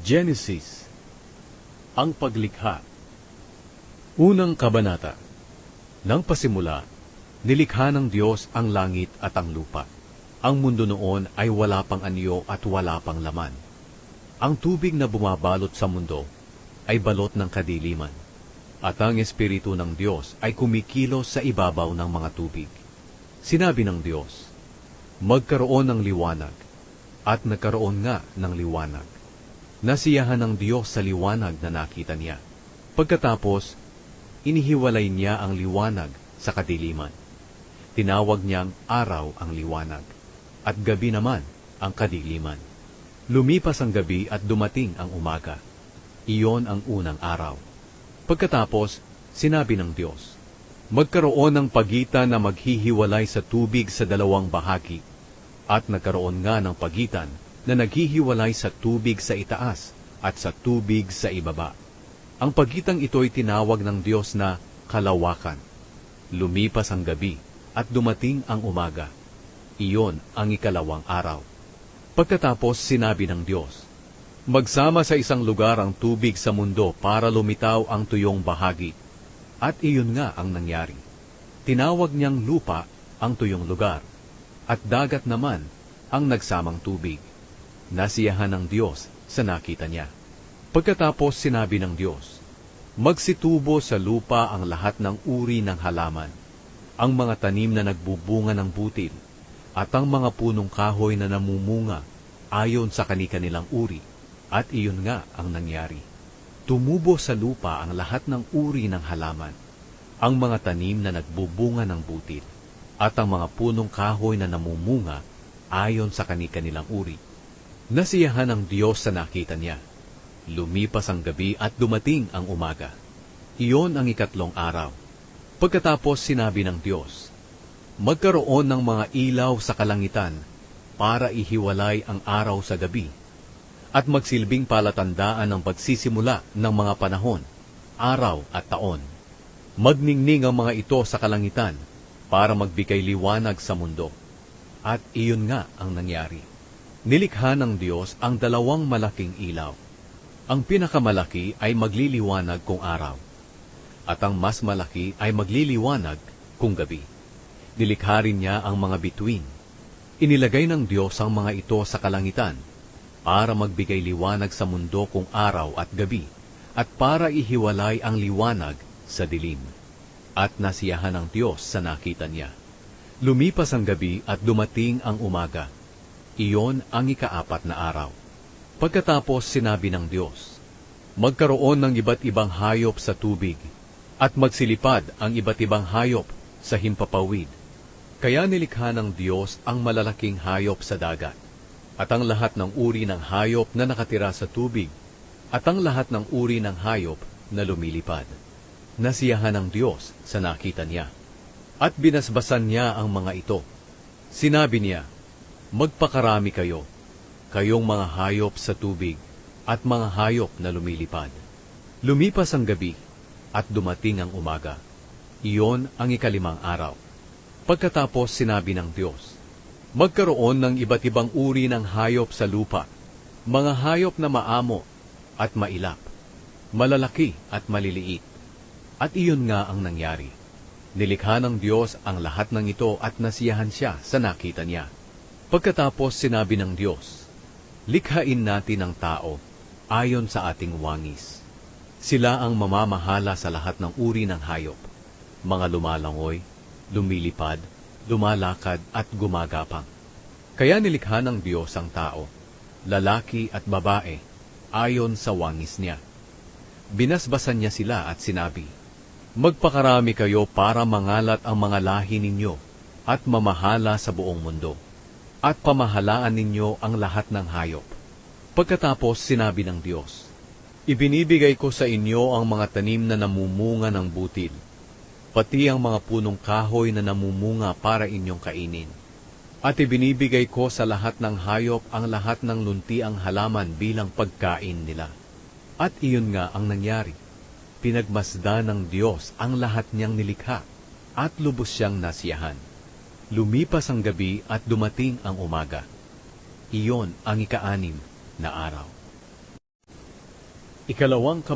Genesis, ang paglikha. Unang kabanata. Nang pasimula, nilikha ng Diyos ang langit at ang lupa. Ang mundo noon ay wala pang anyo at wala pang laman. Ang tubig na bumabalot sa mundo ay balot ng kadiliman, at ang Espiritu ng Diyos ay kumikilos sa ibabaw ng mga tubig. Sinabi ng Diyos, magkaroon ng liwanag, at nagkaroon nga ng liwanag. Nasiyahan ng Diyos sa liwanag na nakita niya. Pagkatapos, inihiwalay niya ang liwanag sa kadiliman. Tinawag niyang araw ang liwanag, at gabi naman ang kadiliman. Lumipas ang gabi at dumating ang umaga. Iyon ang unang araw. Pagkatapos, sinabi ng Diyos, magkaroon ng pagitan na maghihiwalay sa tubig sa dalawang bahagi, at nagkaroon nga ng pagitan na naghihiwalay sa tubig sa itaas at sa tubig sa ibaba. Ang pagitang ito'y tinawag ng Diyos na kalawakan. Lumipas ang gabi at dumating ang umaga. Iyon ang ikalawang araw. Pagkatapos sinabi ng Diyos, magsama sa isang lugar ang tubig sa mundo para lumitaw ang tuyong bahagi. At iyon nga ang nangyari. Tinawag niyang lupa ang tuyong lugar, at dagat naman ang nagsamang tubig. Nasiyahan ng Diyos sa nakita niya. Pagkatapos sinabi ng Diyos, magsitubo sa lupa ang lahat ng uri ng halaman, ang mga tanim na nagbubunga ng butil, at ang mga punong kahoy na namumunga ayon sa kani-kanilang uri, at iyon nga ang nangyari. Tumubo sa lupa ang lahat ng uri ng halaman, ang mga tanim na nagbubunga ng butil, at ang mga punong kahoy na namumunga ayon sa kani-kanilang uri. Nasiyahan ng Diyos sa nakita niya. Lumipas ang gabi at dumating ang umaga. Iyon ang ikatlong araw. Pagkatapos sinabi ng Diyos, magkaroon ng mga ilaw sa kalangitan para ihiwalay ang araw sa gabi, at magsilbing palatandaan ng pagsisimula ng mga panahon, araw at taon. Magningning ang mga ito sa kalangitan para magbigay liwanag sa mundo. At iyon nga ang nangyari. Nilikha ng Diyos ang dalawang malaking ilaw. Ang pinakamalaki ay magliliwanag kung araw, at ang mas malaki ay magliliwanag kung gabi. Nilikha rin niya ang mga bituin. Inilagay ng Diyos ang mga ito sa kalangitan para magbigay liwanag sa mundo kung araw at gabi, at para ihiwalay ang liwanag sa dilim. At nasiyahan ng Diyos sa nakita niya. Lumipas ang gabi at dumating ang umaga. Iyon ang ikaapat na araw. Pagkatapos sinabi ng Diyos, magkaroon ng iba't ibang hayop sa tubig, at magsilipad ang iba't ibang hayop sa himpapawid. Kaya nilikha ng Diyos ang malalaking hayop sa dagat, at ang lahat ng uri ng hayop na nakatira sa tubig, at ang lahat ng uri ng hayop na lumilipad. Nasiyahan ng Diyos sa nakita niya, at binasbasan niya ang mga ito. Sinabi niya, magpakarami kayo, kayong mga hayop sa tubig, at mga hayop na lumilipad. Lumipas ang gabi, at dumating ang umaga. Iyon ang ikalimang araw. Pagkatapos sinabi ng Diyos, magkaroon ng iba't ibang uri ng hayop sa lupa, mga hayop na maamo at mailap, malalaki at maliliit. At iyon nga ang nangyari. Nilikha ng Diyos ang lahat ng ito at nasiyahan siya sa nakita niya. Pagkatapos sinabi ng Diyos, likhain natin ang tao ayon sa ating wangis. Sila ang mamamahala sa lahat ng uri ng hayop, mga lumalangoy, lumilipad, lumalakad at gumagapang. Kaya nilikha ng Diyos ang tao, lalaki at babae, ayon sa wangis niya. Binasbasan niya sila at sinabi, magpakarami kayo para mangalat ang mga lahi ninyo at mamahala sa buong mundo, at pamahalaan ninyo ang lahat ng hayop. Pagkatapos sinabi ng Diyos, ibinibigay ko sa inyo ang mga tanim na namumunga ng butil, pati ang mga punong kahoy na namumunga para inyong kainin. At ibinibigay ko sa lahat ng hayop ang lahat ng luntiang halaman bilang pagkain nila. At iyon nga ang nangyari. Pinagmasdan ng Diyos ang lahat niyang nilikha, at lubos siyang nasiyahan. Lumipas ang gabi at dumating ang umaga. Iyon ang ika-6 na araw. Ikalawang